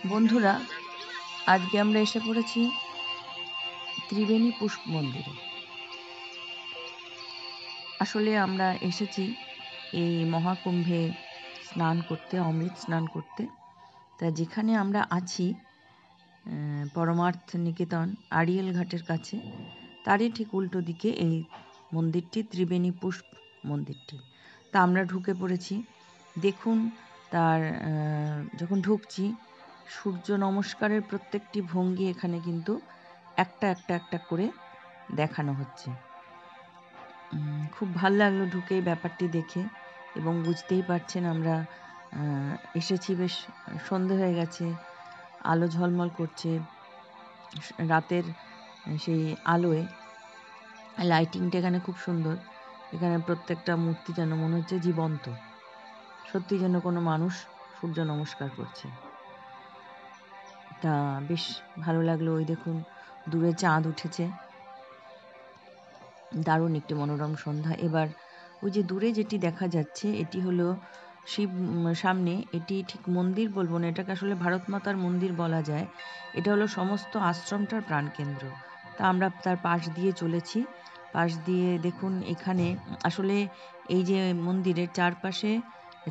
বন্ধুরা, আজকে আমরা এসে পড়েছি ত্রিবেণী পুষ্প মন্দিরে। আসলে আমরা এসেছি এই মহাকুম্ভে স্নান করতে, অমৃত স্নান করতে। তা যেখানে আমরা আছি পরমার্থ নিকেতন আড়িয়াল ঘাটের কাছে, তারই ঠিক উল্টো দিকে এই মন্দিরটি, ত্রিবেণী পুষ্প মন্দিরটি। তা আমরা ঢুকে পড়েছি। দেখুন, তার যখন ঢুকছি, সূর্য নমস্কারের প্রত্যেকটি ভঙ্গি এখানে কিন্তু একটা একটা একটা করে দেখানো হচ্ছে। খুব ভাল লাগলো ঢুকে ব্যাপারটি দেখে, এবং বুঝতেই পারছেন আমরা এসেছি, বেশ সন্ধে হয়ে গেছে, আলো ঝলমল করছে। রাতের সেই আলোয় লাইটিংটা এখানে খুব সুন্দর। এখানে প্রত্যেকটা মূর্তি যেন মনে হচ্ছে জীবন্ত, সত্যি যেন কোনো মানুষ সূর্য নমস্কার করছে। তা বেশ ভালো লাগলো। ওই দেখুন, দূরে চাঁদ উঠেছে, দারুণ একটি মনোরম সন্ধ্যা। এবার ওই যে দূরে যেটি দেখা যাচ্ছে, এটি হলো শিব সামনে। এটি ঠিক মন্দির বলবো না, এটাকে আসলে ভারত মাতার মন্দির বলা যায়। এটা হলো সমস্ত আশ্রমটার প্রাণকেন্দ্র। তা আমরা তার পাশ দিয়ে চলেছি। পাশ দিয়ে দেখুন, এখানে আসলে এই যে মন্দিরের চারপাশে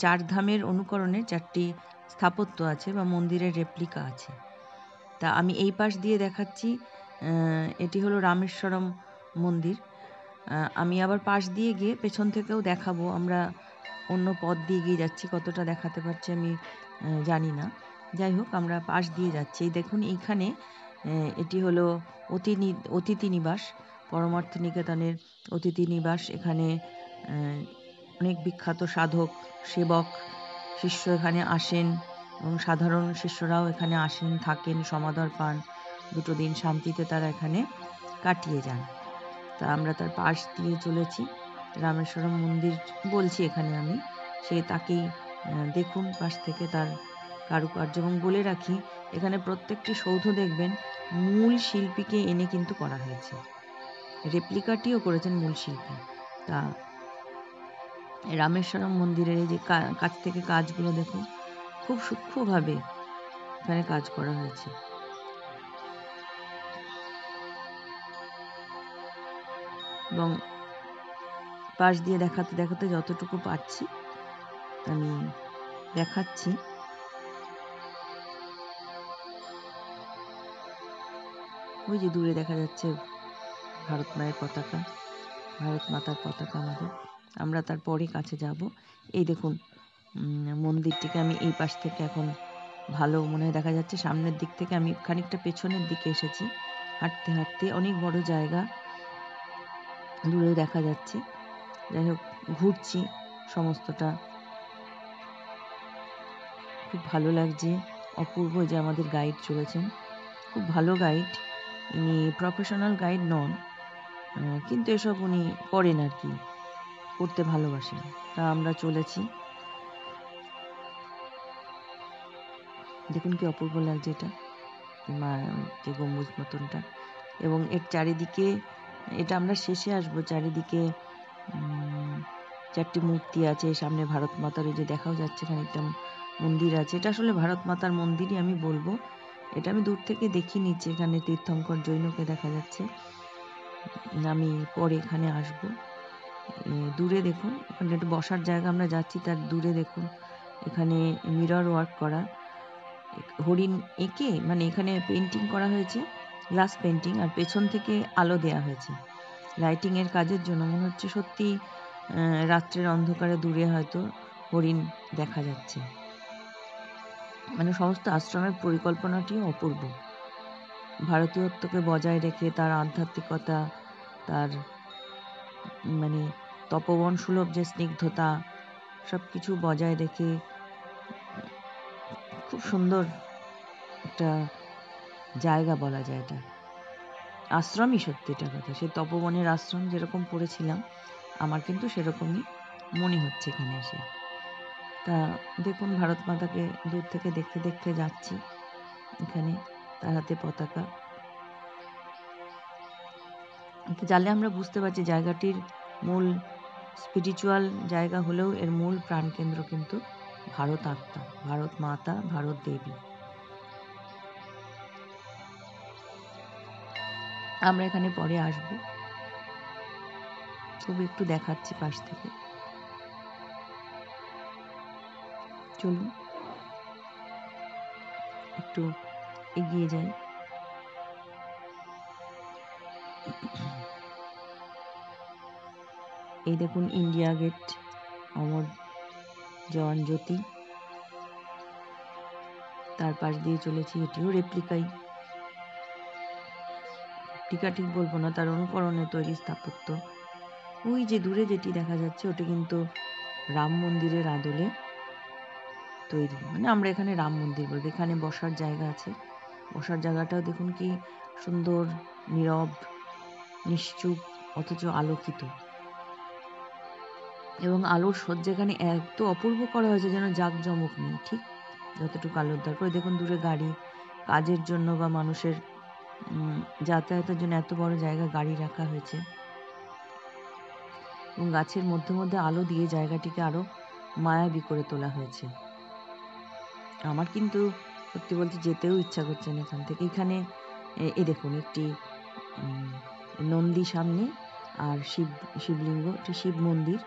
চার ধামের অনুকরণে চারটি স্থাপত্য আছে বা মন্দিরের রেপ্লিকা আছে। তা আমি এই পাশ দিয়ে দেখাচ্ছি, এটি হলো রামেশ্বরম মন্দির। আমি আবার পাশ দিয়ে গিয়ে পেছন থেকেও দেখাবো। আমরা অন্য পথ দিয়ে গিয়ে যাচ্ছি, কতটা দেখাতে পারছি আমি জানি না। যাই হোক, আমরা পাশ দিয়ে যাচ্ছি। দেখুন, এইখানে এটি হলো অতিথি নিবাস, পরমার্থ নিকেতনের অতিথি নিবাস। এখানে অনেক বিখ্যাত সাধক, সেবক, শিষ্য এখানে আসেন, এবং সাধারণ শিষ্যরাও এখানে আসেন, থাকেন, সমাদর পান। 2 দিন শান্তিতে তারা এখানে কাটিয়ে যান। তা আমরা তার পাশ দিয়ে চলেছি। রামেশ্বরম মন্দির বলছি এখানে আমি, সে তাকেই দেখুন পাশ থেকে তার কারুকার্য। এবং বলে রাখি, এখানে প্রত্যেকটি সৌধ দেখবেন মূল শিল্পীকে এনে কিন্তু করা হয়েছে, রেপ্লিকাটিও করেছেন মূল শিল্পী। তা রামেশ্বরম মন্দিরের এই যে কাছ থেকে কাজগুলো দেখুন, খুব সূক্ষ্মভাবে এখানে কাজ করা হয়েছে। এবং পাশ দিয়ে দেখাতে দেখাতে যতটুকু পাচ্ছি আমি দেখাচ্ছি। ওই যে দূরে দেখা যাচ্ছে ভারত মায়ের পতাকা, ভারত মাতার পতাকা আমাদের। আমরা তারপরে কাছে যাব। এই দেখুন, মন্দিরটিকে আমি এই পাশ থেকে এখন ভালো মনে হয় দেখা যাচ্ছে। সামনের দিক থেকে আমি খানিকটা পেছনের দিকে এসেছি, হাঁটতে হাঁটতে। অনেক বড় জায়গা, দূরেও দেখা যাচ্ছে। যাই হোক, ঘুরছি সমস্তটা, খুব ভালো লাগছে। অপূর্ব যে আমাদের গাইড চলেছেন, খুব ভালো গাইড। ইনি প্রফেশনাল গাইড নন, কিন্তু এসব উনি করেন আর কি, করতে ভালোবাসেন। তা আমরা চলেছি। দেখুন কি অপূর্ব লাগছে এটা, মা যে গম্বুজ মতনটা। এবং এর চারিদিকে, এটা আমরা শেষে আসবো, চারিদিকে 4টি মূর্তি আছে। সামনে ভারত মাতার ওই যে দেখাও যাচ্ছে খানিকটা মন্দির আছে। এটা আসলে ভারত মাতার মন্দিরই আমি বলবো। এটা আমি দূর থেকে দেখি নিচ্ছি। এখানে তীর্থঙ্কর জৈনকে দেখা যাচ্ছে। আমি পরে এখানে আসবো। দূরে দেখুন, ওখানে একটু বসার জায়গা, আমরা যাচ্ছি তার দূরে দেখুন, এখানে মিরর ওয়ার্ক করা, হরিণ এঁকে, মানে এখানে পেন্টিং করা হয়েছে, গ্লাস পেন্টিং, আর পেছন থেকে আলো দেয়া হয়েছে লাইটিংয়ের কাজের জন্য। মনে হচ্ছে সত্যি রাত্রের অন্ধকারে দূরে হয়তো হরিণ দেখা যাচ্ছে। মানে সমস্ত আশ্রমের পরিকল্পনাটিও অপূর্ব, ভারতীয়ত্বকে বজায় রেখে, তার আধ্যাত্মিকতা, তার মানে তপবন সুলভ যে স্নিগ্ধতা, সব কিছু বজায় রেখে খুব সুন্দর একটা জায়গা বলা যায় এটা। আশ্রমই সত্যি, এটা কথা। সেই তপবনের আশ্রম যেরকম পড়েছিলাম, আমার কিন্তু সেরকমই মনে হচ্ছে এখানে এসে। তা দেখুন, ভারত মাতাকে দূর থেকে দেখতে দেখতে যাচ্ছি। এখানে তার হাতে পতাকা, জানলে আমরা বুঝতে পারছি জায়গাটির মূল স্পিরিচুয়াল জায়গা হলেও এর মূল প্রাণকেন্দ্র কিন্তু ভারত আত্মা, ভারত মাতা, ভারত দেবী। আমরা এখানে পরে আসব, তবু একটু দেখাচ্ছি পাশ থেকে। চলুন একটু এগিয়ে যাই। এই দেখুন ইন্ডিয়া গেট, অমর জওয়ান জ্যোতি, তার পাশ দিয়ে চলেছি। এটিও রেপ্লিকাই, টিকা ঠিক বলবো না, তার অনুকরণে তৈরি স্থাপত্য। ওই যে দূরে যেটি দেখা যাচ্ছে ওটা কিন্তু রাম মন্দিরের আদলে তৈরি, মানে আমরা এখানে রাম মন্দির বলবো। এখানে বসার জায়গা আছে, বসার জায়গাটাও দেখুন কি সুন্দর, নীরব, নিশ্চুপ, অথচ আলোকিত, এবং আলোর সজ্জা এখানে এত অপূর্ব করা হয়েছে যেন জাঁকজমক নেই, ঠিক যতটুকু আলোর দরকার। দেখুন দূরে গাড়ি, কাজের জন্য বা মানুষের যাতায়াতের জন্য এত বড় জায়গা গাড়ি রাখা হয়েছে, এবং গাছের মধ্যে মধ্যে আলো দিয়ে জায়গাটিকে আরো মায়াবী করে তোলা হয়েছে। আমার কিন্তু সত্যি বলতে যেতেও ইচ্ছা করছে না এখান থেকে। এখানে এই দেখুন একটি নন্দী সামনে, আর শিবলিঙ্গ, এটি শিব মন্দির।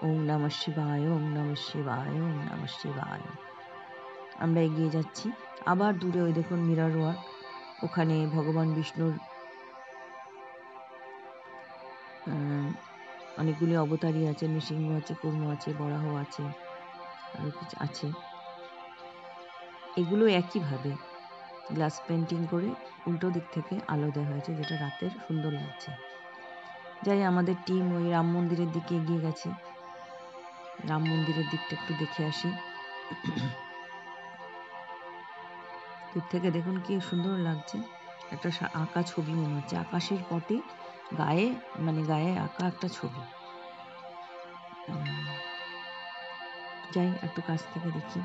ওম নমঃ শিবায়, ওম নমঃ শিবায়, ওম নমঃ শিবায়। আমরা এগিয়ে যাচ্ছি। আবার দূরে ওই দেখুন মিরর ওয়ার্ক, ওখানে ভগবান বিষ্ণুর অনেকগুলি অবতারই আছে, নৃসিংহ আছে, কুর্ম আছে, বরাহ আছে, আরো কিছু আছে। এগুলো একইভাবে গ্লাস পেন্টিং করে উল্টো দিক থেকে আলো দেওয়া হয়েছে, যেটা রাতের সুন্দর লাগছে। যাই, আমাদের টিম ওই রাম মন্দিরের দিকে এগিয়ে গেছে। রাম মন্দিরের দিকটা একটু দেখে আসি। দূর থেকে দেখুন কি সুন্দর লাগছে, একটা আঁকা ছবি মনে হচ্ছে, আকাশের পটে গায়ে, মানে গায়ে আঁকা একটা ছবি। যাই একটু কাছ থেকে দেখি,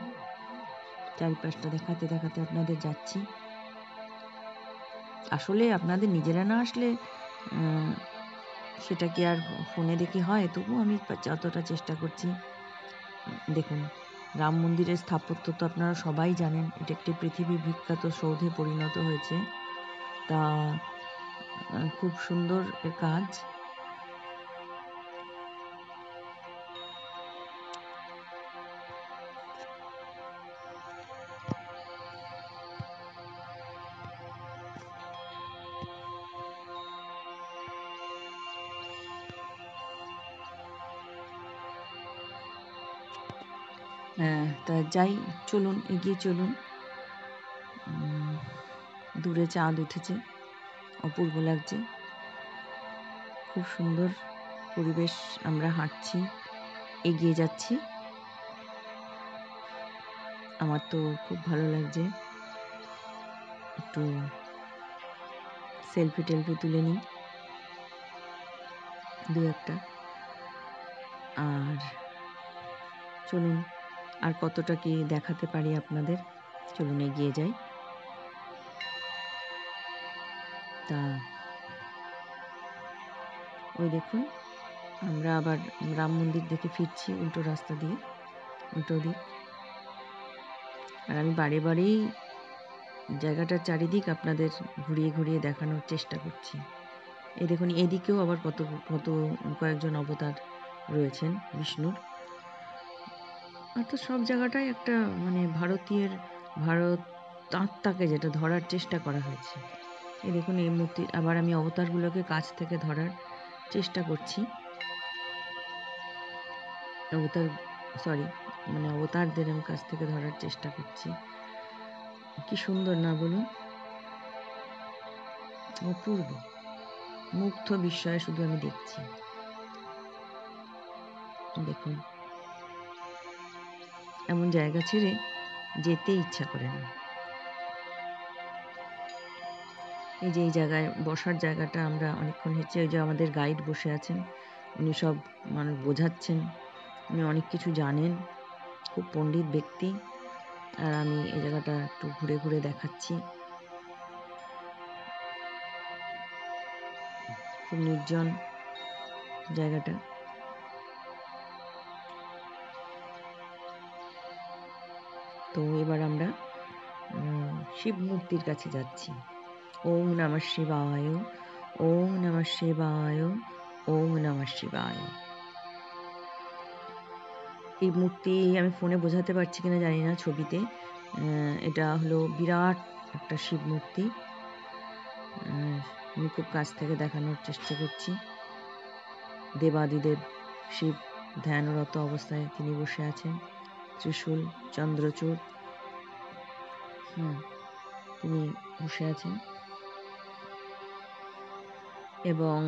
চারিপাশটা দেখাতে দেখাতে আপনাদের যাচ্ছি। আসলে আপনাদের নিজেরা না আসলে সেটা কি আর ফোনে দেখে হয়, তবু আমি যতটা চেষ্টা করছি। দেখুন রাম মন্দিরের স্থাপত্য তো আপনারা সবাই জানেন, এটা একটি পৃথিবী বিখ্যাত সৌধে পরিণত হয়েছে, তা খুব সুন্দর এর কাজ। তা যাই, চলুন এগিয়ে চলুন। দূরে চাঁদ উঠেছে, অপূর্ব লাগছে, খুব সুন্দর পরিবেশ। আমরা হাঁটছি, এগিয়ে যাচ্ছি, আমার তো খুব ভালো লাগছে। একটু সেলফি টেলফি তুলে নিই দু একটা। আর চলুন আর কতটা কি দেখাতে পারি আপনাদের, চলুন এগিয়ে যাই। তা ওই দেখুন আমরা আবার রাম মন্দির দেখে ফিরছি উল্টো রাস্তা দিয়ে, উল্টো দিক। আর আমি বারে বারেই জায়গাটার চারিদিক আপনাদের ঘুরিয়ে ঘুরিয়ে দেখানোর চেষ্টা করছি। এই দেখুন এদিকেও আবার কত কয়েকজন অবতার রয়েছেন বিষ্ণুর। অর্থাৎ সব জায়গাটাই একটা মানে ভারত আত্মাকে যেটা ধরার চেষ্টা করা হয়েছে। এই দেখুন এই মূর্তি, আবার আমি অবতারগুলোকে কাছ থেকে ধরার চেষ্টা করছি। অবতারদের আমি কাছ থেকে ধরার চেষ্টা করছি। কি সুন্দর না বলুন, অপূর্ব, মুগ্ধ বিস্ময়ে শুধু আমি দেখছি। দেখুন এমন জায়গা ছেড়ে যেতে ইচ্ছা করে না। এই যে এই জায়গায় বসার জায়গাটা আমরা অনেকক্ষণ হেঁটে, ওই যে আমাদের গাইড বসে আছেন, উনি সব মানুষ বোঝাচ্ছেন, উনি অনেক কিছু জানেন, খুব পণ্ডিত ব্যক্তি। আর আমি এই জায়গাটা একটু ঘুরে ঘুরে দেখাচ্ছি। খুব নির্জন জায়গাটা। তো এবার আমরা শিব মূর্তির কাছে যাচ্ছি। ওম নমঃ শিবায়, ওং নমঃ শিবায়, ওং নমঃ শিবায়। এই মূর্তি আমি ফোনে বোঝাতে পারছি কিনা জানি না, ছবিতে এটা হলো বিরাট একটা শিব মূর্তি। আমি খুব কাছ থেকে দেখানোর চেষ্টা করছি। দেবাদিদেব শিব ধ্যানরত অবস্থায় তিনি বসে আছেন, ত্রিশূল চন্দ্রচূড় তিনি বসে আছেন। এবং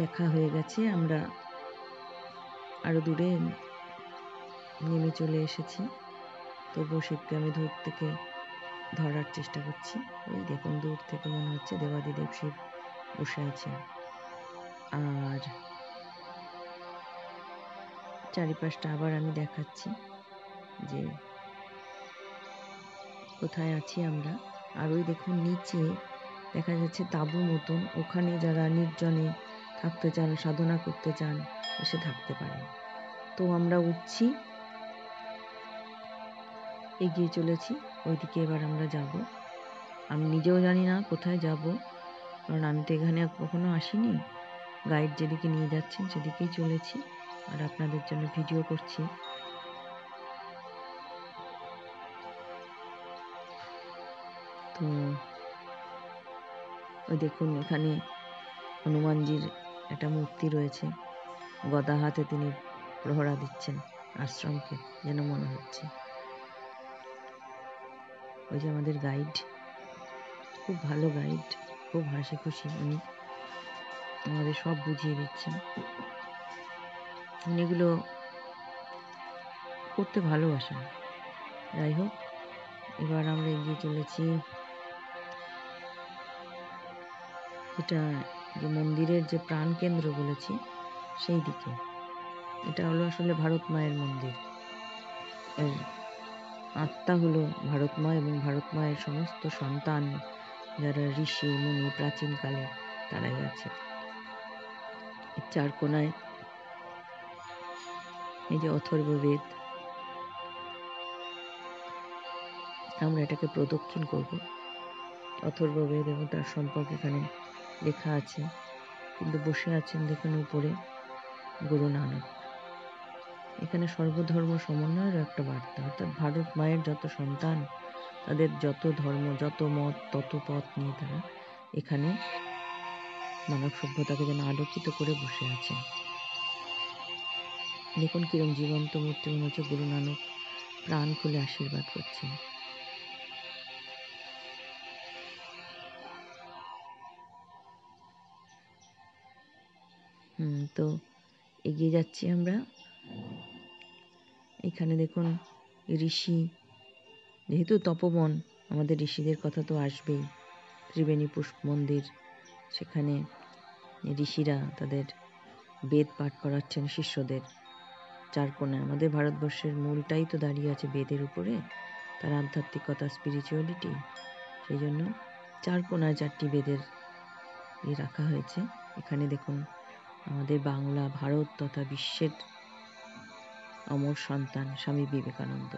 দেখা হয়ে গেছে, আমরা আরো দূরে নেমে চলে এসেছি। তবুও শিবকে আমি দূর থেকে ধরার চেষ্টা করছি। ওই দেখুন, দূর থেকে মনে হচ্ছে দেবাদিদেব শিব বসে আছেন। আর চারিপাশটা আবার আমি দেখাচ্ছি যে কোথায় আছি আমরা। আর ওই দেখুন নিচে দেখা যাচ্ছে তাঁবু মতন, ওখানে যারা নির্জনে থাকতে চান, সাধনা করতে চান, এসে থাকতে পারেন। তো আমরা উঠছি, এগিয়ে চলেছি ওইদিকে। এবার আমরা যাব। আমি নিজেও জানি না কোথায় যাব, কারণ আমি তো এখানে কখনো আসিনি। গাইড যেদিকে নিয়ে যাচ্ছেন সেদিকেই চলেছি, আর আপনাদের জন্য ভিডিও করছি। তো ওই দেখুন, এখানে হনুমানজির একটা মূর্তি রয়েছে, গদা হাতে তিনি প্রহরা দিচ্ছেন আশ্রমকে, যেন মনে হচ্ছে। ওই যে আমাদের গাইড, খুব ভালো গাইড, খুব হাসি খুশি, উনি আমাদের সব বুঝিয়ে দিচ্ছেন। উনি এগুলো করতে ভালোবাসেন। যাই হোক, এবার আমরা এগিয়ে চলেছি। এটা যে মন্দিরের যে প্রাণ কেন্দ্র বলেছি, সেই দিকে। এটা হলো আসলে ভারত মায়ের মন্দির। এর আত্মা হলো ভারত মা এবং ভারত মায়ের সমস্ত সন্তান যারা ঋষি মুনি প্রাচীনকালে, তারাই আছে। চার কোনায় এই যে অথর্ববেদ, আমরা এটাকে প্রদক্ষিণ করব। অথর্ববেদ এবং তার সম্পর্কে এখানে লেখা আছে। কিন্তু বসে আছেন দেখুন উপরে গুরু নানক। এখানে সর্বধর্ম সমন্বয়ের একটা বার্তা, অর্থাৎ ভারত মায়ের যত সন্তান, তাদের যত ধর্ম, যত মত, তত পথ নিয়ে তারা এখানে মানব সভ্যতাকে যেন আলোকিত করে বসে আছেন। দেখুন কিরম জীবন্ত মূর্তি, মনে হচ্ছে গুরু নানক প্রাণ খুলে আশীর্বাদ করছেন। তো এগিয়ে যাচ্ছি আমরা। এখানে দেখুন ঋষি, যেহেতু তপবন, আমাদের ঋষিদের কথা তো আসবেই। ত্রিবেণী পুষ্প মন্দির, সেখানে ঋষিরা তাদের বেদ পাঠ করাচ্ছেন শিষ্যদের। চার কোণায় আমাদের ভারতবর্ষের মূলটাই তো দাঁড়িয়ে আছে বেদের উপরে, তার আধ্যাত্মিকতা, স্পিরিচুয়ালিটি। সেই জন্য চার কোণায় চারটি বেদের রাখা হয়েছে। এখানে দেখুন আমাদের বাংলা, ভারত তথা বিশ্বের অমর সন্তান স্বামী বিবেকানন্দ।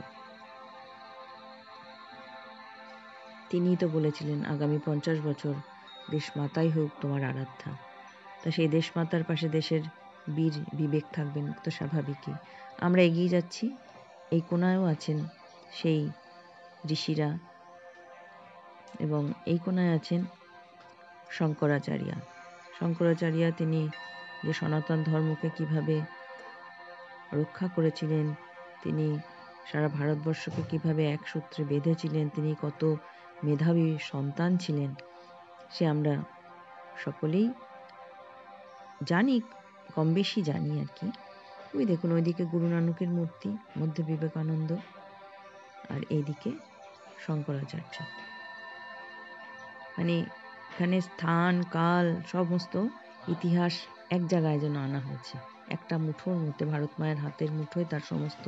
তিনিই তো বলেছিলেন, আগামী 50 বছর দেশ মাতাই হোক তোমার আরাধ্যা। তা সেই দেশ মাতার পাশে দেশের বীর বিবেক থাকবেন তো স্বাভাবিকই। আমরা এগিয়ে যাচ্ছি। এই কোণায়ও আছেন সেই ঋষিরা, এবং এই কোণায় আছেন শঙ্করাচার্য। শঙ্করাচার্য তিনি যে সনাতন ধর্মকে কিভাবে রক্ষা করেছিলেন, তিনি সারা ভারতবর্ষকে কিভাবে এক সূত্রে বেঁধেছিলেন, তিনি কত মেধাবী সন্তান ছিলেন, সে আমরা সকলেই জানি, কম বেশি জানি আর কি। ওই দেখুন ওইদিকে গুরু নানকের মূর্তি, মধ্যে বিবেকানন্দ, আর এইদিকে শঙ্করাচার্য। মানে এখানে স্থান কাল সমস্ত ইতিহাস এক জায়গায় যেন আনা হয়েছে, একটা মুঠোর মধ্যে। ভারত মায়ের হাতের মুঠোয় তার সমস্ত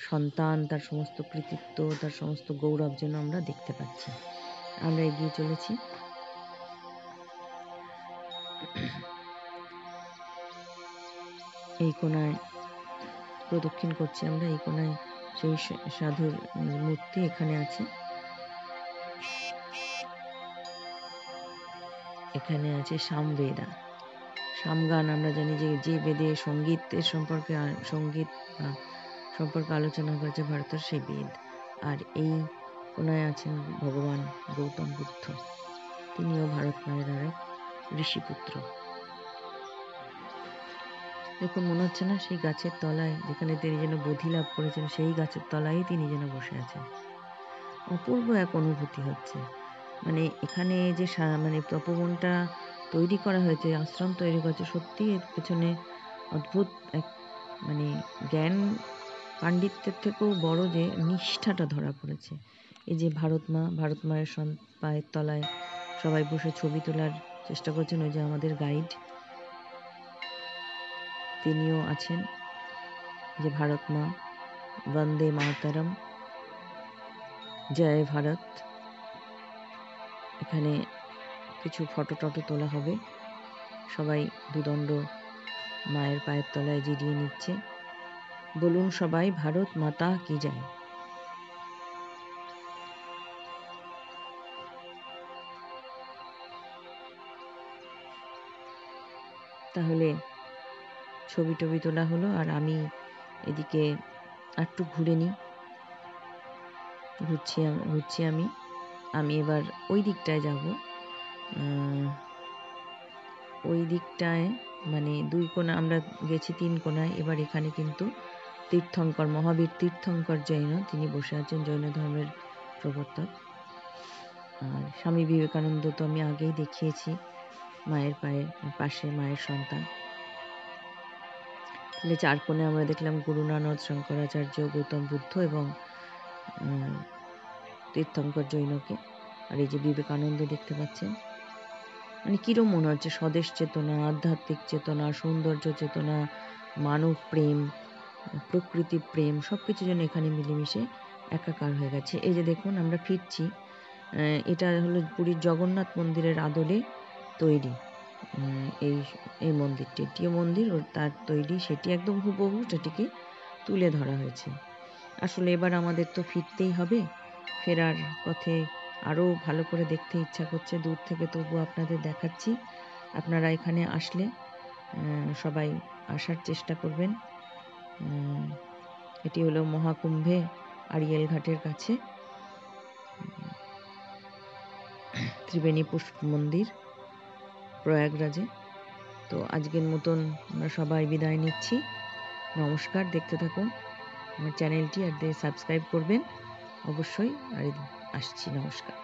সন্তান, তার সমস্ত কৃতিত্ব, তার সমস্ত গৌরব যেন আমরা দেখতে পাচ্ছি। আমরা এগিয়ে চলেছি। এই কোণায় প্রদক্ষিণ করছি আমরা। এই কোণায় সেই সাধুর মূর্তি এখানে আছে। এখানে আছে সামবেদা। সামগান আমরা জানি যে বেদে সঙ্গীতের সঙ্গীত সম্পর্কে আলোচনা করেছে ভারতের, সেই বেদ। আর এই কোনায় আছেন ভগবান গৌতম বুদ্ধ, তিনিও ভারত মায়ের আরেক ঋষিপুত্র। দেখুন, মনে হচ্ছে না সেই গাছের তলায়, যেখানে তিনি যেন বোধি লাভ করেছেন, সেই গাছের তলায় তিনি যেন বসে আছেন। অপূর্ব এক অনুভূতি হচ্ছে। মানে এখানে যে মানে তপবনটা তৈরি করা হয়েছে, আশ্রম তৈরি করেছে, সত্যি এর পেছনে অদ্ভুত এক মানে জ্ঞান পাণ্ডিত্যের থেকেও বড় যে নিষ্ঠাটা ধরা পড়েছে। এই যে ভারত মায়ের পায়ের তলায় সবাই বসে ছবি তোলার চেষ্টা করছেন। ওই যে আমাদের গাইড, তিনিও আছেন। যে ভারত মা, বন্দে মাতরম, জয় ভারত। এখানে কিছু ফটো টটো তোলা হবে, সবাই দুদণ্ড মায়ের পায়ের তলায় জিরিয়ে নিচ্ছে। বলুন সবাই, ভারত মাতা কি জয়। তাহলে ছবি টবি তোলা হলো, আর আমি এদিকে একটু ঘুরে নিই। ঘুরছি আমি এবার ওই দিকটায় যাব। ওই দিকটায় মানে 2 কোণা আমরা গেছি, 3 কোণায়। এবার এখানে কিন্তু তীর্থঙ্কর, মহাবীর তীর্থঙ্কর জৈন, তিনি বসে আছেন, জৈন ধর্মের প্রবর্তক। আর স্বামী বিবেকানন্দ তো আমি আগেই দেখিয়েছি, মায়ের পাশে মায়ের সন্তান। তাহলে 4 কোণে আমরা দেখলাম গুরু নানক, শঙ্করাচার্য, গৌতম বুদ্ধ এবং তীর্থঙ্কর জৈনকে। আর এই যে বিবেকানন্দ দেখতে পাচ্ছেন। মানে কিরম মনে হচ্ছে, স্বদেশ চেতনা, আধ্যাত্মিক চেতনা, সৌন্দর্য চেতনা, মানব প্রেম, প্রকৃতি প্রেম, সবকিছু যেন এখানে মিলেমিশে একাকার হয়ে গেছে। এই যে দেখুন, আমরা ফিরছি। এটা হলো পুরীর জগন্নাথ মন্দিরের আদলে তৈরি এই মন্দিরটি। এটিও মন্দির, ও তার তৈরি, সেটি একদম হুবহু সেটিকে তুলে ধরা হয়েছে। আসলে এবার আমাদের তো ফিরতেই হবে। ফেরার পথে আরও ভালো করে দেখতে ইচ্ছা করছে, দূর থেকে তবু আপনাদের দেখাচ্ছি। আপনারা এখানে আসলে সবাই আসার চেষ্টা করবেন। এটি হলো মহাকুম্ভে আড়িয়াল ঘাটের কাছে ত্রিবেণী পুষ্প মন্দির, প্রয়াগরাজে। তো আজকের মতন আমরা সবাই বিদায় নিচ্ছি। নমস্কার। দেখতে থাকুন আমার চ্যানেলটি, আর সাবস্ক্রাইব করবেন অবশ্যই। আর আসছি, নমস্কার।